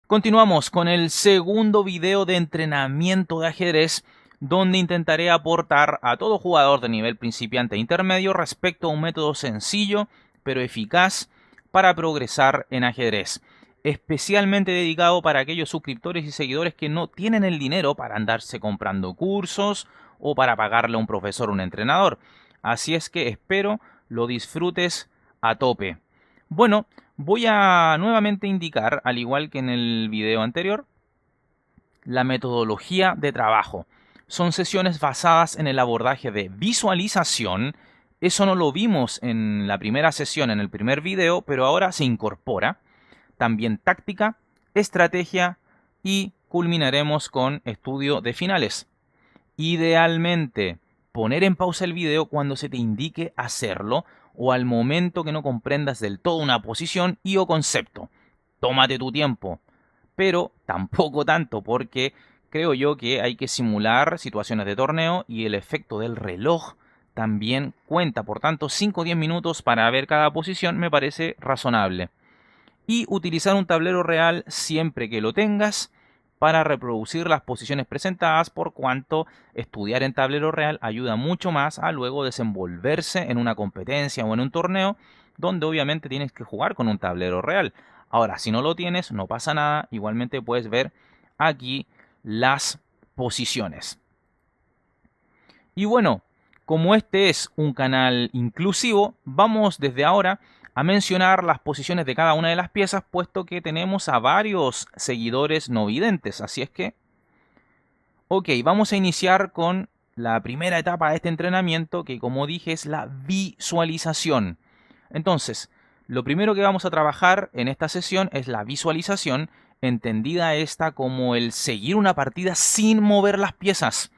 Continuamos con el segundo video de entrenamiento de ajedrez, donde intentaré aportar a todo jugador de nivel principiante e intermedio respecto a un método sencillo pero eficaz para progresar en ajedrez, especialmente dedicado para aquellos suscriptores y seguidores que no tienen el dinero para andarse comprando cursos o para pagarle a un profesor o un entrenador. Así es que espero lo disfrutes a tope. Bueno, voy a nuevamente indicar, al igual que en el video anterior, la metodología de trabajo. Son sesiones basadas en el abordaje de visualización. Eso no lo vimos en la primera sesión, en el primer video, pero ahora se incorpora. También táctica, estrategia y culminaremos con estudio de finales. Idealmente, poner en pausa el video cuando se te indique hacerlo o al momento que no comprendas del todo una posición y o concepto. Tómate tu tiempo, pero tampoco tanto porque creo yo que hay que simular situaciones de torneo y el efecto del reloj también cuenta. Por tanto, 5 o 10 minutos para ver cada posición me parece razonable. Y utilizar un tablero real siempre que lo tengas para reproducir las posiciones presentadas, por cuanto estudiar en tablero real ayuda mucho más a luego desenvolverse en una competencia o en un torneo donde obviamente tienes que jugar con un tablero real. Ahora, si no lo tienes, no pasa nada, igualmente puedes ver aquí las posiciones. Y bueno, como este es un canal inclusivo, vamos desde ahora a mencionar las posiciones de cada una de las piezas, puesto que tenemos a varios seguidores no videntes. Así es que, ok, vamos a iniciar con la primera etapa de este entrenamiento, que como dije es la visualización. Entonces, lo primero que vamos a trabajar en esta sesión es la visualización, entendida esta como el seguir una partida sin mover las piezas.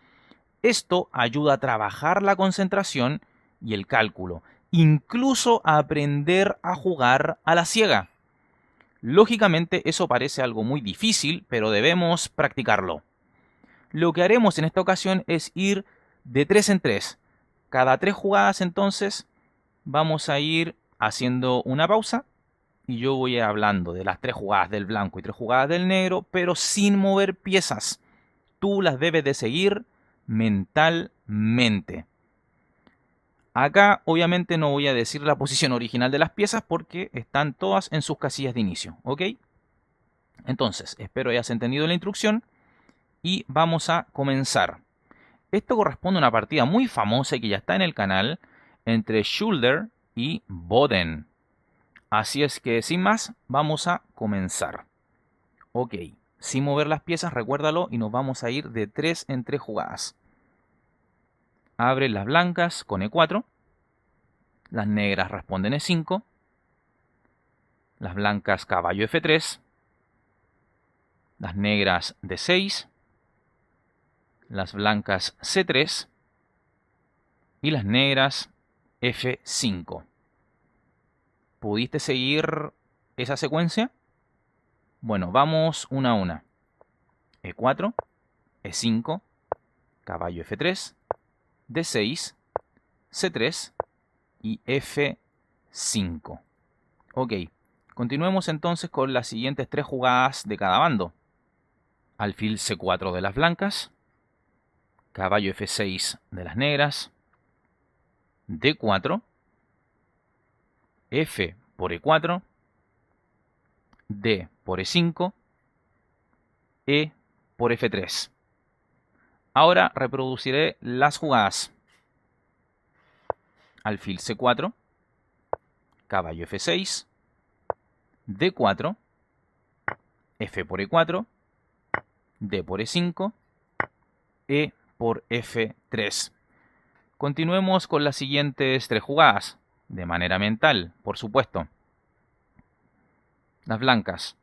Esto ayuda a trabajar la concentración y el cálculo, incluso a aprender a jugar a la ciega. Lógicamente eso parece algo muy difícil, pero debemos practicarlo. Lo que haremos en esta ocasión es ir de 3 en 3. Cada 3 jugadas entonces vamos a ir haciendo una pausa y yo voy a ir hablando de las 3 jugadas del blanco y 3 jugadas del negro, pero sin mover piezas. Tú las debes de seguir mentalmente. Acá obviamente no voy a decir la posición original de las piezas porque están todas en sus casillas de inicio, ¿ok? Entonces, espero hayas entendido la instrucción y vamos a comenzar. Esto corresponde a una partida muy famosa y que ya está en el canal entre Schulder y Boden. Así es que sin más, vamos a comenzar. Ok, sin mover las piezas, recuérdalo, y nos vamos a ir de 3 en 3 jugadas. Abre las blancas con E4. Las negras responden E5. Las blancas caballo F3. Las negras D6. Las blancas C3. Y las negras F5. ¿Pudiste seguir esa secuencia? Bueno, vamos una a una. E4, E5, caballo F3, D6, C3 y F5. Ok, continuemos entonces con las siguientes 3 jugadas de cada bando. Alfil C4 de las blancas, caballo F6 de las negras, D4, F por E4, D por E5, E por F3. Ahora reproduciré las jugadas. Alfil C4, caballo F6, D4, F por E4, D por E5, E por F3. Continuemos con las siguientes 3 jugadas, de manera mental, por supuesto. Las blancas,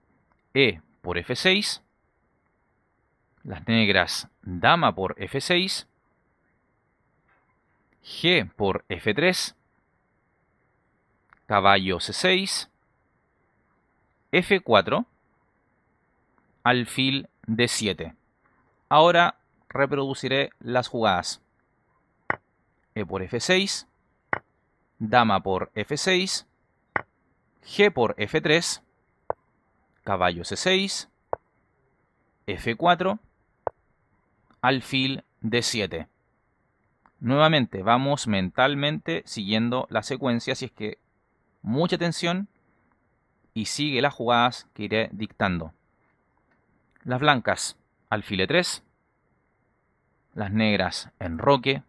E por F6, las negras, dama por F6, G por F3, caballo C6, F4, alfil D7. Ahora reproduciré las jugadas. E por F6, dama por F6, G por F3, caballo C6, F4, alfil D7. Nuevamente vamos mentalmente siguiendo la secuencia, así es que mucha atención y sigue las jugadas que iré dictando. Las blancas, alfil E3, las negras, enroque,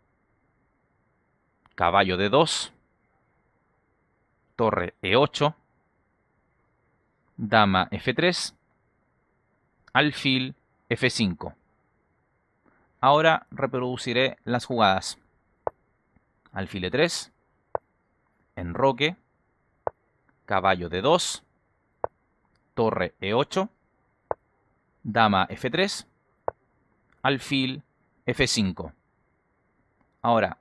caballo D2, torre E8, dama F3, alfil F5. Ahora reproduciré las jugadas. Alfil E3, enroque, caballo D2, torre E8, dama F3, alfil F5. Ahora,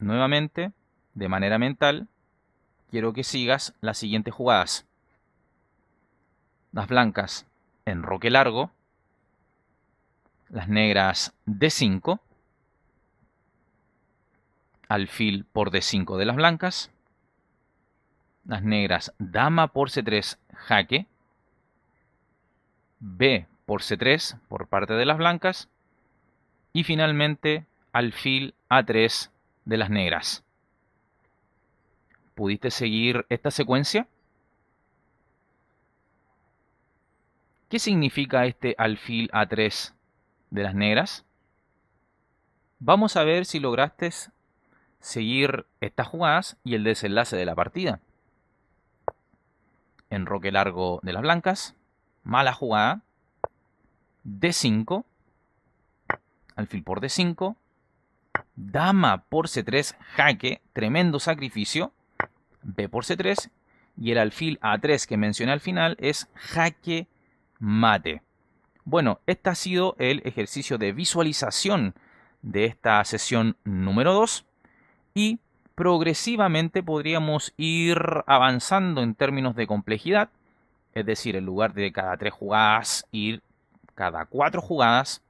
nuevamente, de manera mental, quiero que sigas las siguientes jugadas. Las blancas, enroque largo, las negras D5, alfil por D5 de las blancas, las negras dama por C3 jaque, B por C3 por parte de las blancas y finalmente alfil A3 de las negras. ¿Pudiste seguir esta secuencia? ¿Qué significa este alfil A3 de las negras? Vamos a ver si lograste seguir estas jugadas y el desenlace de la partida. Enroque largo de las blancas, mala jugada, D5, alfil por D5, dama por C3 jaque, tremendo sacrificio, B por C3 y el alfil A3 que mencioné al final es jaque mate. Bueno, este ha sido el ejercicio de visualización de esta sesión número 2 y progresivamente podríamos ir avanzando en términos de complejidad, es decir, en lugar de cada 3 jugadas, ir cada 4 jugadas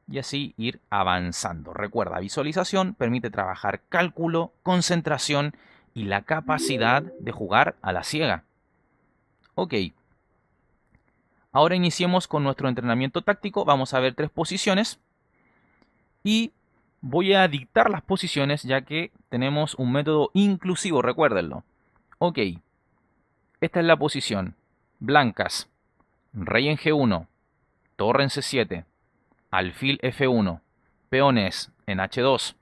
y así ir avanzando. Recuerda, visualización permite trabajar cálculo, concentración y la capacidad de jugar a la ciega. Ok. Ahora iniciemos con nuestro entrenamiento táctico. Vamos a ver 3 posiciones y voy a dictar las posiciones ya que tenemos un método inclusivo, recuérdenlo. Ok, esta es la posición. Blancas, rey en G1, torre en C7, alfil F1, peones en H2,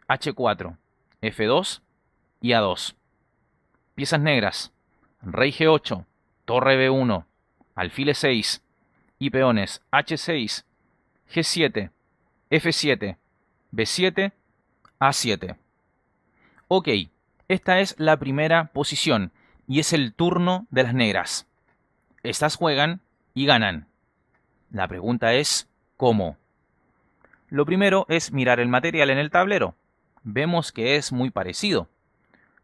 H4, F2 y A2. Piezas negras, rey G8, torre B1, alfil E6 y peones H6, G7, F7, B7, A7. Ok, esta es la primera posición y es el turno de las negras. Estas juegan y ganan. La pregunta es, ¿cómo? Lo primero es mirar el material en el tablero. Vemos que es muy parecido.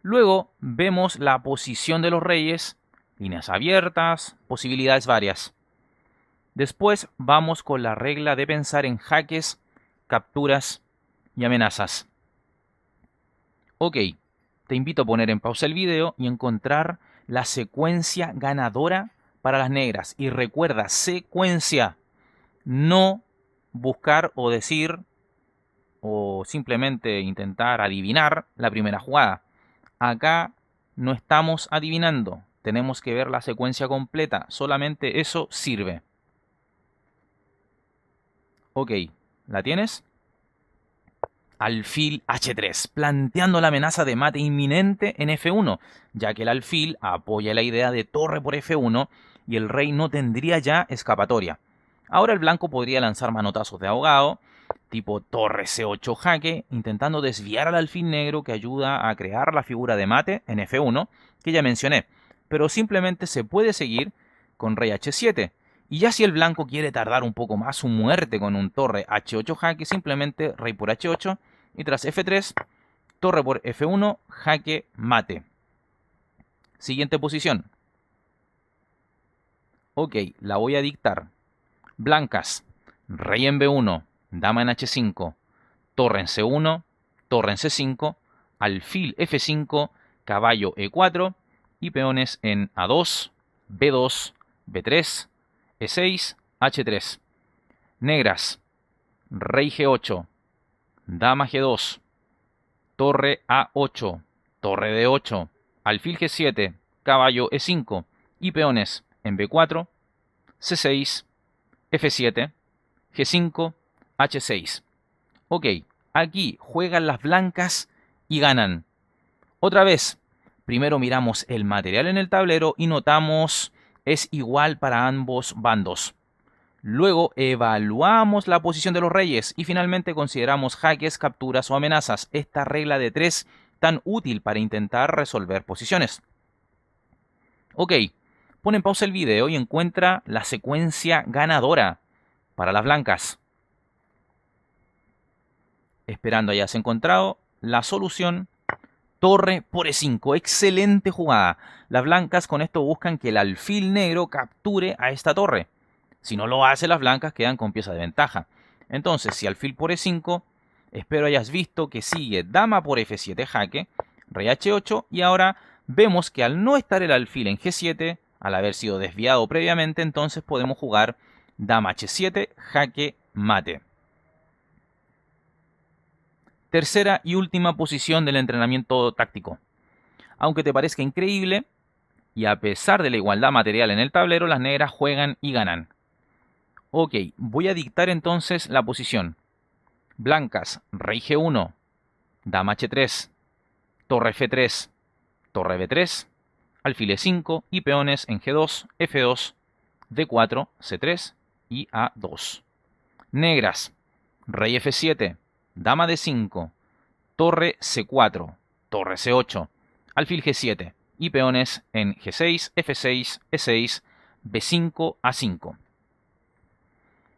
Luego vemos la posición de los reyes, líneas abiertas, posibilidades varias. Después vamos con la regla de pensar en jaques, capturas y amenazas. Ok, te invito a poner en pausa el video y encontrar la secuencia ganadora para las negras. Y recuerda, secuencia, no buscar o decir o simplemente intentar adivinar la primera jugada. Acá no estamos adivinando, tenemos que ver la secuencia completa, solamente eso sirve. Ok, ¿la tienes? Alfil H3, planteando la amenaza de mate inminente en F1, ya que el alfil apoya la idea de torre por F1 y el rey no tendría ya escapatoria. Ahora el blanco podría lanzar manotazos de ahogado, tipo torre C8 jaque, intentando desviar al alfil negro que ayuda a crear la figura de mate en F1, que ya mencioné, pero simplemente se puede seguir con rey H7. Y ya si el blanco quiere tardar un poco más su muerte con un torre H8 jaque, simplemente rey por H8 y tras F3, torre por F1, jaque mate. Siguiente posición. Ok, la voy a dictar. Blancas, rey en B1, dama en H5, torre en C1, torre en C5, alfil F5, caballo E4 y peones en A2, B2, B3, E6 H3. Negras. Rey G8. Dama G2. Torre A8. Torre D8. Alfil G7. Caballo E5. Y peones en B4, C6, F7, G5, H6. Ok, aquí juegan las blancas y ganan. Otra vez, primero miramos el material en el tablero y notamos es igual para ambos bandos. Luego evaluamos la posición de los reyes y finalmente consideramos jaques, capturas o amenazas. Esta regla de 3 tan útil para intentar resolver posiciones. Ok, pon en pausa el video y encuentra la secuencia ganadora para las blancas. Esperando hayas encontrado la solución, torre por E5. Excelente jugada. Las blancas con esto buscan que el alfil negro capture a esta torre. Si no lo hace, las blancas quedan con pieza de ventaja. Entonces, si alfil por E5, espero hayas visto que sigue dama por F7 jaque, rey H8 y ahora vemos que al no estar el alfil en G7, al haber sido desviado previamente, entonces podemos jugar dama H7, jaque mate. Tercera y última posición del entrenamiento táctico. Aunque te parezca increíble, y a pesar de la igualdad material en el tablero, las negras juegan y ganan. Ok, voy a dictar entonces la posición. Blancas, rey G1, dama H3, torre F3, torre B3, alfil E5 y peones en G2, F2, D4, C3 y A2. Negras, rey F7, dama D5, torre C4, torre C8, alfil G7 y peones en G6, F6, E6, B5, A5.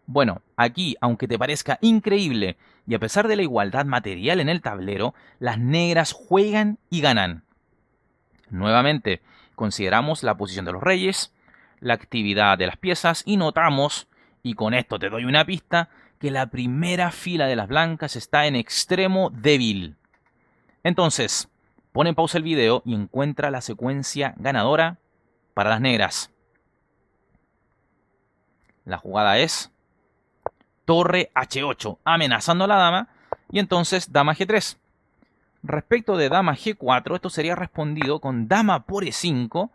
Bueno, aquí, aunque te parezca increíble y a pesar de la igualdad material en el tablero, las negras juegan y ganan. Nuevamente, consideramos la posición de los reyes, la actividad de las piezas y notamos, y con esto te doy una pista, que la primera fila de las blancas está en extremo débil. Entonces, pon en pausa el video y encuentra la secuencia ganadora para las negras. La jugada es torre H8, amenazando a la dama, y entonces dama G3. Respecto de dama G4, esto sería respondido con dama por E5,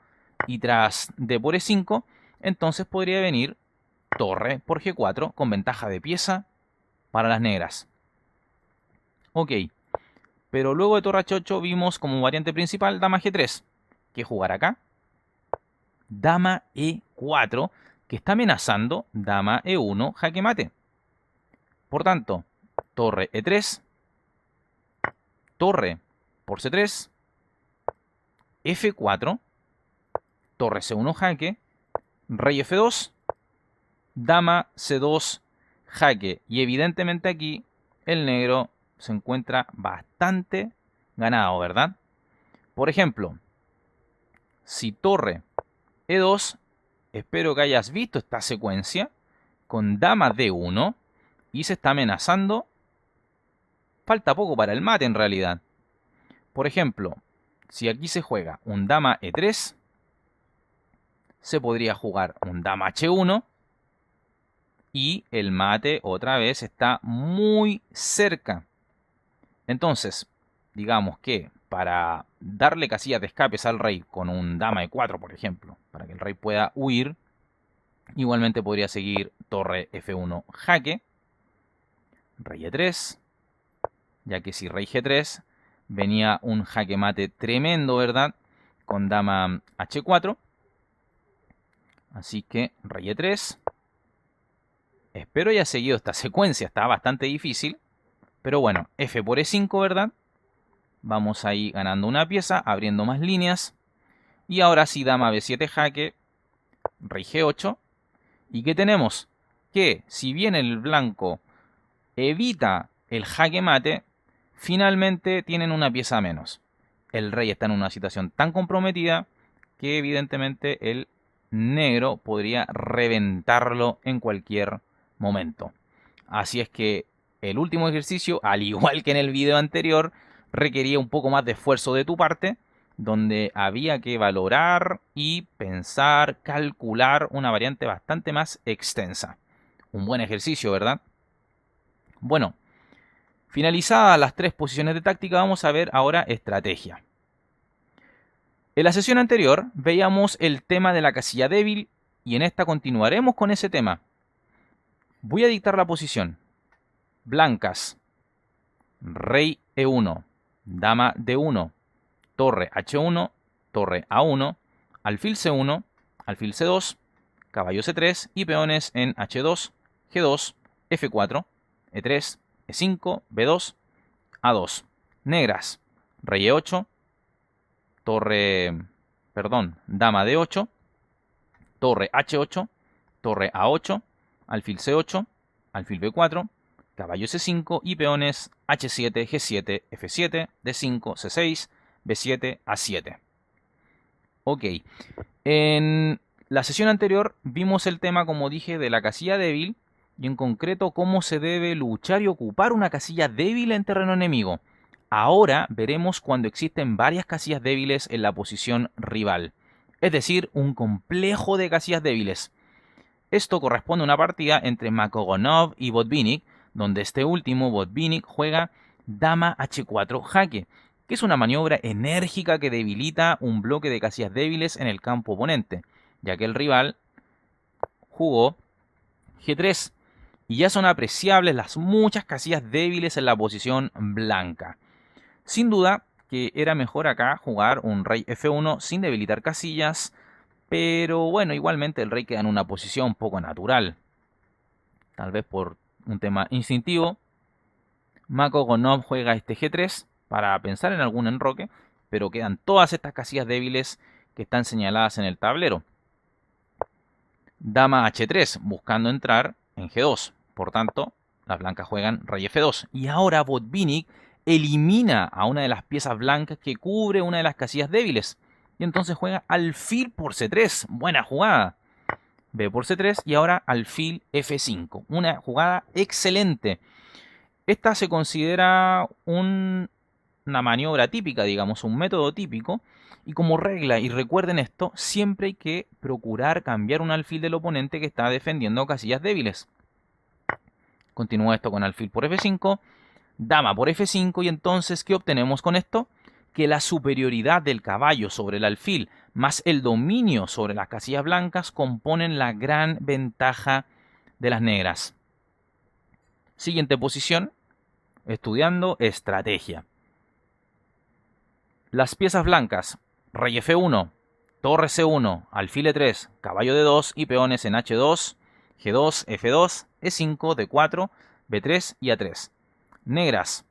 y tras d por E5, entonces podría venir torre por G4 con ventaja de pieza para las negras. Ok, pero luego de torre H8 vimos como variante principal dama G3. ¿Qué jugar acá? Dama E4, que está amenazando dama E1, jaque mate. Por tanto, torre E3, torre por C3, F4, torre C1 jaque, rey F2, dama C2 jaque. Y evidentemente aquí el negro se encuentra bastante ganado, ¿verdad? Por ejemplo, si torre E2, espero que hayas visto esta secuencia con dama D1 y se está amenazando. Falta poco para el mate en realidad. Por ejemplo, si aquí se juega un dama E3, se podría jugar un dama H1 y el mate otra vez está muy cerca. Entonces, digamos que para darle casillas de escapes al rey con un dama E4, por ejemplo, para que el rey pueda huir, igualmente podría seguir torre F1 jaque, rey E3, ya que si rey G3 venía un jaque mate tremendo, ¿verdad? Con dama H4. Así que rey E3. Espero haya seguido esta secuencia, está bastante difícil. Pero bueno, F por E5, ¿verdad? Vamos ahí ganando una pieza, abriendo más líneas. Y ahora sí, dama B7 jaque, rey G8. ¿Y qué tenemos? Que si bien el blanco evita el jaque mate, finalmente tienen una pieza menos. El rey está en una situación tan comprometida que evidentemente el negro podría reventarlo en cualquier momento. Así es que el último ejercicio, al igual que en el video anterior, requería un poco más de esfuerzo de tu parte, donde había que valorar y pensar, calcular una variante bastante más extensa. Un buen ejercicio, ¿verdad? Bueno, finalizadas las 3 posiciones de táctica, vamos a ver ahora estrategia. En la sesión anterior veíamos el tema de la casilla débil y en esta continuaremos con ese tema. Voy a dictar la posición. Blancas, rey E1, dama D1, torre H1, torre A1, alfil C1, alfil C2, caballo C3 y peones en H2, G2, F4, E3, E5, B2, A2. Negras, rey E8, dama D8, torre H8, torre A8, alfil C8, alfil B4, caballo C5 y peones H7, G7, F7, D5, C6, B7, A7. Ok, en la sesión anterior vimos el tema, como dije, de la casilla débil y en concreto cómo se debe luchar y ocupar una casilla débil en terreno enemigo. Ahora veremos cuando existen varias casillas débiles en la posición rival, es decir, un complejo de casillas débiles. Esto corresponde a una partida entre Makogonov y Botvinnik, donde este último, Botvinnik, juega dama H4 jaque, que es una maniobra enérgica que debilita un bloque de casillas débiles en el campo oponente, ya que el rival jugó G3, y ya son apreciables las muchas casillas débiles en la posición blanca. Sin duda que era mejor acá jugar un rey F1 sin debilitar casillas, pero bueno, igualmente el rey queda en una posición poco natural. Tal vez por un tema instintivo. Makogonov juega este G3 para pensar en algún enroque, pero quedan todas estas casillas débiles que están señaladas en el tablero. Dama H3 buscando entrar en G2. Por tanto, las blancas juegan rey F2. Y ahora Botvinnik elimina a una de las piezas blancas que cubre una de las casillas débiles. Y entonces juega alfil por C3. Buena jugada. B por C3 y ahora alfil F5. Una jugada excelente. Esta se considera una maniobra típica, digamos, un método típico. Y como regla, y recuerden esto, siempre hay que procurar cambiar un alfil del oponente que está defendiendo casillas débiles. Continúa esto con alfil por F5, dama por F5 y entonces, ¿qué obtenemos con esto? Que la superioridad del caballo sobre el alfil más el dominio sobre las casillas blancas componen la gran ventaja de las negras. Siguiente posición, estudiando estrategia. Las piezas blancas, rey F1, torre C1, alfil E3, caballo D2 y peones en H2, G2, F2, E5, D4, B3 y A3. Negras,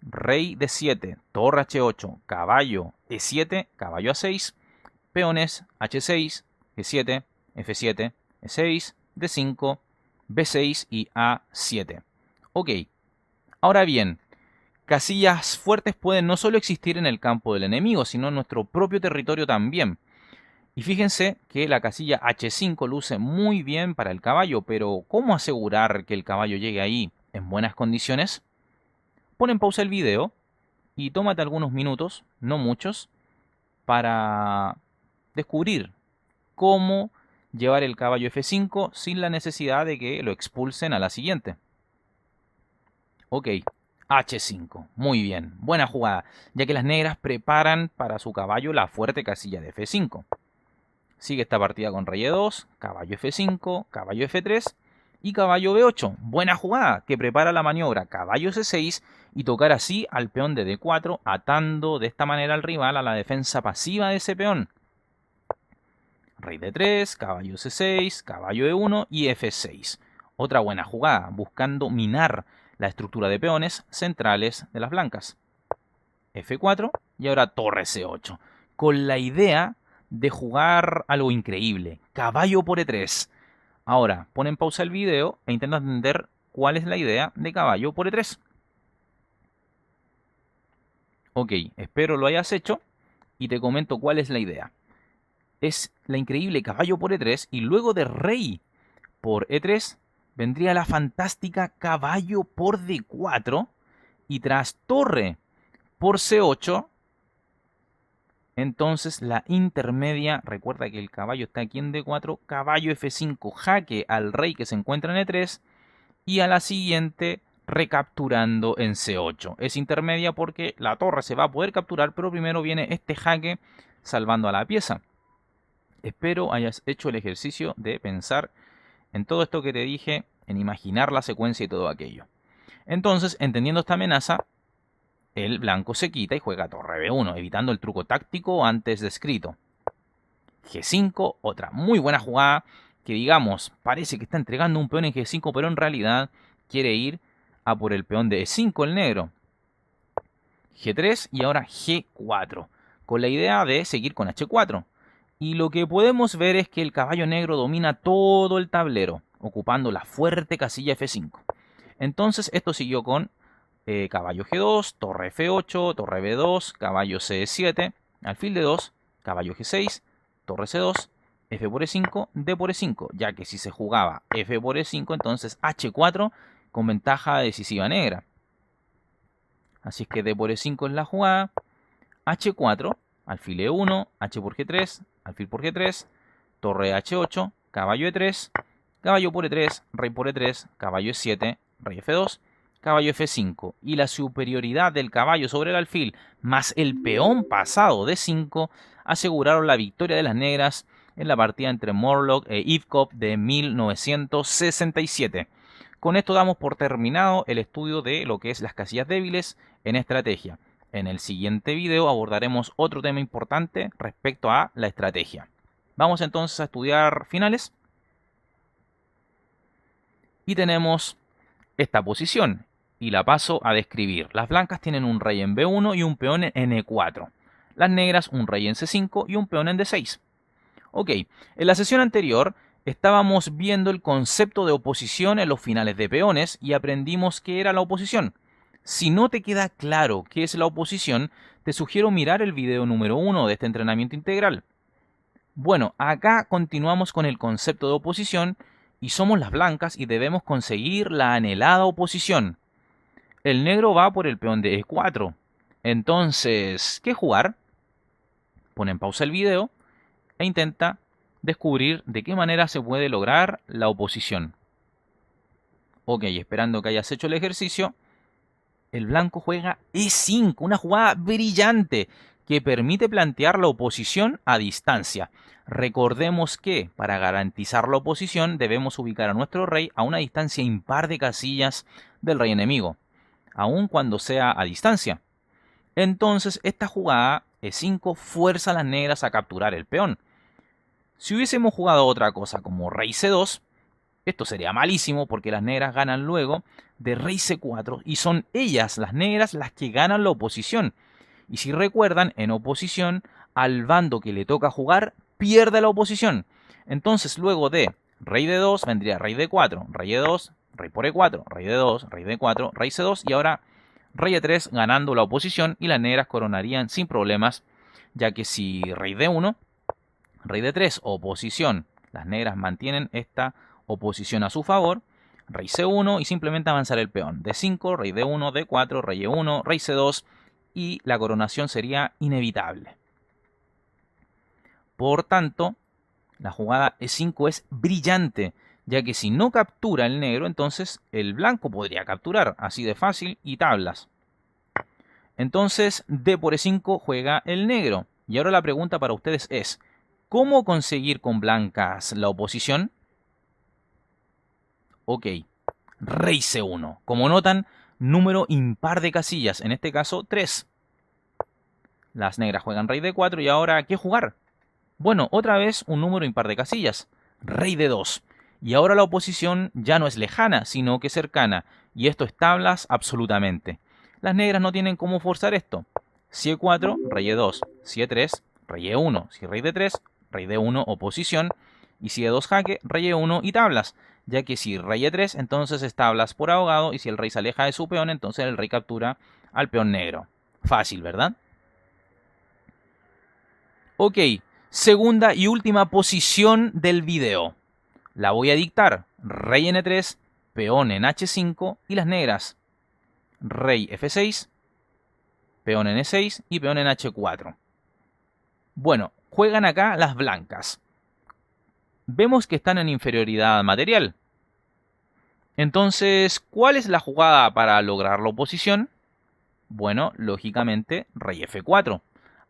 rey D7, torre H8, caballo E7, caballo A6, peones H6, G7, F7, E6, D5, B6 y A7. Ok, ahora bien, casillas fuertes pueden no solo existir en el campo del enemigo, sino en nuestro propio territorio también. Y fíjense que la casilla H5 luce muy bien para el caballo, pero ¿cómo asegurar que el caballo llegue ahí en buenas condiciones? Pon en pausa el video y tómate algunos minutos, no muchos, para descubrir cómo llevar el caballo F5 sin la necesidad de que lo expulsen a la siguiente. Ok, H5, muy bien, buena jugada, ya que las negras preparan para su caballo la fuerte casilla de F5. Sigue esta partida con rey E2, caballo F5, caballo F3 y caballo B8. Buena jugada, que prepara la maniobra caballo C6 y tocar así al peón de D4, atando de esta manera al rival a la defensa pasiva de ese peón. Rey D3, caballo C6, caballo E1 y F6. Otra buena jugada, buscando minar la estructura de peones centrales de las blancas. F4 y ahora torre C8. Con la idea de jugar algo increíble. Caballo por E3. Ahora, pon en pausa el video e intenta entender cuál es la idea de caballo por E3. Ok, espero lo hayas hecho y te comento cuál es la idea. Es la increíble caballo por E3 y luego de rey por E3 vendría la fantástica caballo por D4 y tras torre por C8 Entonces la intermedia, recuerda que el caballo está aquí en D4, caballo F5, jaque al rey que se encuentra en E3 y a la siguiente recapturando en C8. Es intermedia porque la torre se va a poder capturar, pero primero viene este jaque salvando a la pieza. Espero hayas hecho el ejercicio de pensar en todo esto que te dije, en imaginar la secuencia y todo aquello. Entonces, entendiendo esta amenaza, el blanco se quita y juega torre B1, evitando el truco táctico antes descrito. G5, otra muy buena jugada, que digamos, parece que está entregando un peón en G5, pero en realidad quiere ir a por el peón de E5 el negro. G3 y ahora G4, con la idea de seguir con H4. Y lo que podemos ver es que el caballo negro domina todo el tablero, ocupando la fuerte casilla F5. Entonces esto siguió con caballo G2, torre F8, torre B2, caballo C7, alfil D2, caballo G6, torre C2, F por E5, D por E5, ya que si se jugaba F por E5, entonces H4 con ventaja decisiva negra. Así es que D por E5 es la jugada, H4, alfil E1, H por G3, alfil por G3, torre H8, caballo E3, caballo por E3, rey por E3, caballo E7, rey F2, caballo F5 y la superioridad del caballo sobre el alfil más el peón pasado de 5 aseguraron la victoria de las negras en la partida entre Morlock e Ivkov de 1967. Con esto damos por terminado el estudio de lo que es las casillas débiles en estrategia. En el siguiente video abordaremos otro tema importante respecto a la estrategia. Vamos entonces a estudiar finales. Y tenemos esta posición y la paso a describir. Las blancas tienen un rey en B1 y un peón en E4. Las negras un rey en C5 y un peón en D6. Ok, en la sesión anterior estábamos viendo el concepto de oposición en los finales de peones y aprendimos qué era la oposición. Si no te queda claro qué es la oposición, te sugiero mirar el video número 1 de este entrenamiento integral. Bueno, acá continuamos con el concepto de oposición y somos las blancas y debemos conseguir la anhelada oposición. El negro va por el peón de E4. Entonces, ¿qué jugar? Pon en pausa el video e intenta descubrir de qué manera se puede lograr la oposición. Ok, esperando que hayas hecho el ejercicio, el blanco juega E5, una jugada brillante que permite plantear la oposición a distancia. Recordemos que para garantizar la oposición debemos ubicar a nuestro rey a una distancia impar de casillas del rey enemigo, aun cuando sea a distancia. Entonces esta jugada E5 fuerza a las negras a capturar el peón. Si hubiésemos jugado otra cosa como rey C2, esto sería malísimo porque las negras ganan luego de rey C4 y son ellas, las negras, las que ganan la oposición. Y si recuerdan, en oposición, al bando que le toca jugar, pierde la oposición. Entonces luego de rey D2 vendría rey D4, rey E2, rey por E4, rey D2, rey D4, rey C2 y ahora rey E3 ganando la oposición y las negras coronarían sin problemas, ya que si rey D1, rey D3, oposición, las negras mantienen esta oposición a su favor, rey C1 y simplemente avanzar el peón, D5, rey D1, D4, rey E1, rey C2 y la coronación sería inevitable. Por tanto, la jugada E5 es brillante, ya que si no captura el negro, entonces el blanco podría capturar, así de fácil y tablas. Entonces D por E5 juega el negro. Y ahora la pregunta para ustedes es, ¿cómo conseguir con blancas la oposición? Ok, rey C1. Como notan, número impar de casillas, en este caso 3. Las negras juegan rey D4 y ahora, ¿qué jugar? Bueno, otra vez un número impar de casillas, rey D2. Y ahora la oposición ya no es lejana, sino que cercana, y esto es tablas absolutamente. Las negras no tienen cómo forzar esto. Si E4, rey E2, si E3, rey E1, si rey D3, rey D1, oposición, y si E2 jaque, rey E1 y tablas, ya que si rey E3, entonces es tablas por ahogado, y si el rey se aleja de su peón, entonces el rey captura al peón negro. Fácil, ¿verdad? Ok, segunda y última posición del video. La voy a dictar. Rey N3, peón en H5 y las negras. Rey F6, peón en E6 y peón en H4. Bueno, juegan acá las blancas. Vemos que están en inferioridad material. Entonces, ¿cuál es la jugada para lograr la oposición? Bueno, lógicamente, rey F4,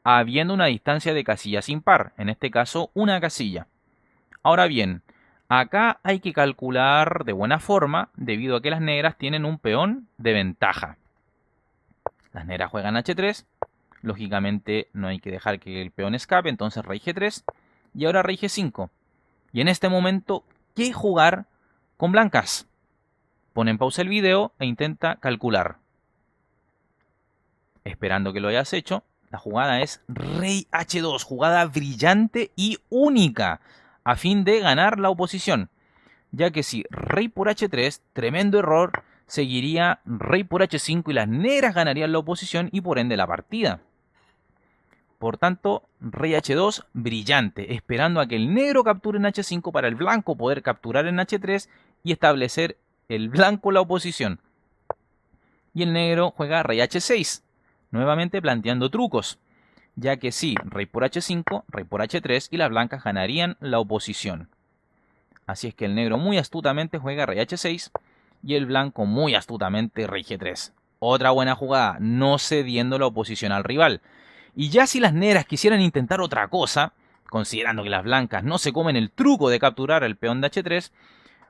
habiendo una distancia de casillas impar, en este caso una casilla. Ahora bien, acá hay que calcular de buena forma, debido a que las negras tienen un peón de ventaja. Las negras juegan H3, lógicamente no hay que dejar que el peón escape, entonces rey G3, y ahora rey G5. Y en este momento, ¿qué jugar con blancas? Pon en pausa el video e intenta calcular. Esperando que lo hayas hecho, la jugada es rey H2, jugada brillante y única, a fin de ganar la oposición. Ya que si rey por H3, tremendo error, seguiría rey por H5 y las negras ganarían la oposición y por ende la partida. Por tanto, rey H2, brillante, esperando a que el negro capture en H5 para el blanco poder capturar en H3 y establecer el blanco la oposición. Y el negro juega rey H6, nuevamente planteando trucos, ya que sí, rey por H5, rey por H3 y las blancas ganarían la oposición. Así es que el negro muy astutamente juega rey H6 y el blanco muy astutamente rey G3. Otra buena jugada, no cediendo la oposición al rival. Y ya si las negras quisieran intentar otra cosa, considerando que las blancas no se comen el truco de capturar el peón de H3,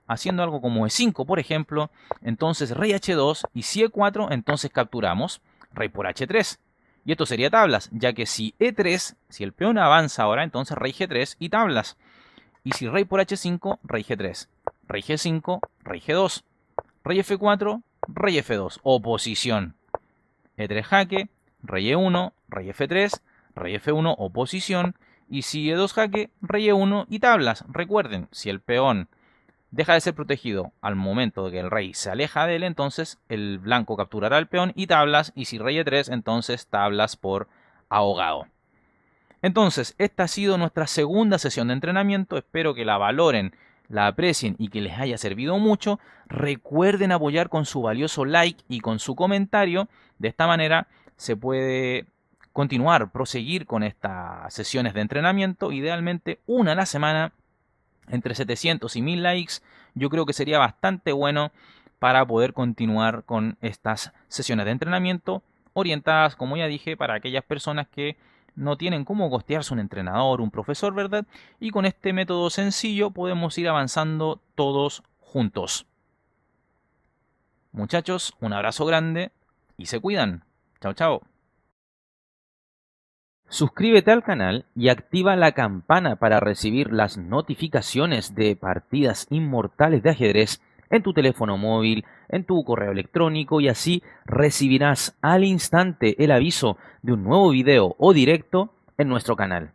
haciendo algo como E5, por ejemplo, entonces rey H2 y si E4, entonces capturamos rey por H3. Y esto sería tablas, ya que si E3, si el peón avanza ahora, entonces rey G3 y tablas. Y si rey por H5, rey G3, rey G5, rey G2, rey F4, rey F2, oposición. E3 jaque, rey E1, rey F3, rey F1, oposición. Y si E2 jaque, rey E1 y tablas. Recuerden, si el peón deja de ser protegido al momento de que el rey se aleja de él, entonces el blanco capturará el peón y tablas. Y si rey E3, entonces tablas por ahogado. Entonces, esta ha sido nuestra segunda sesión de entrenamiento. Espero que la valoren, la aprecien y que les haya servido mucho. Recuerden apoyar con su valioso like y con su comentario. De esta manera se puede continuar, proseguir con estas sesiones de entrenamiento. Idealmente una a la semana, entre 700 y 1000 likes. Yo creo que sería bastante bueno para poder continuar con estas sesiones de entrenamiento orientadas, como ya dije, para aquellas personas que no tienen cómo costearse un entrenador, un profesor, ¿verdad? Y con este método sencillo podemos ir avanzando todos juntos. Muchachos, un abrazo grande y se cuidan. Chao, chao. Suscríbete al canal y activa la campana para recibir las notificaciones de partidas inmortales de ajedrez en tu teléfono móvil, en tu correo electrónico y así recibirás al instante el aviso de un nuevo video o directo en nuestro canal.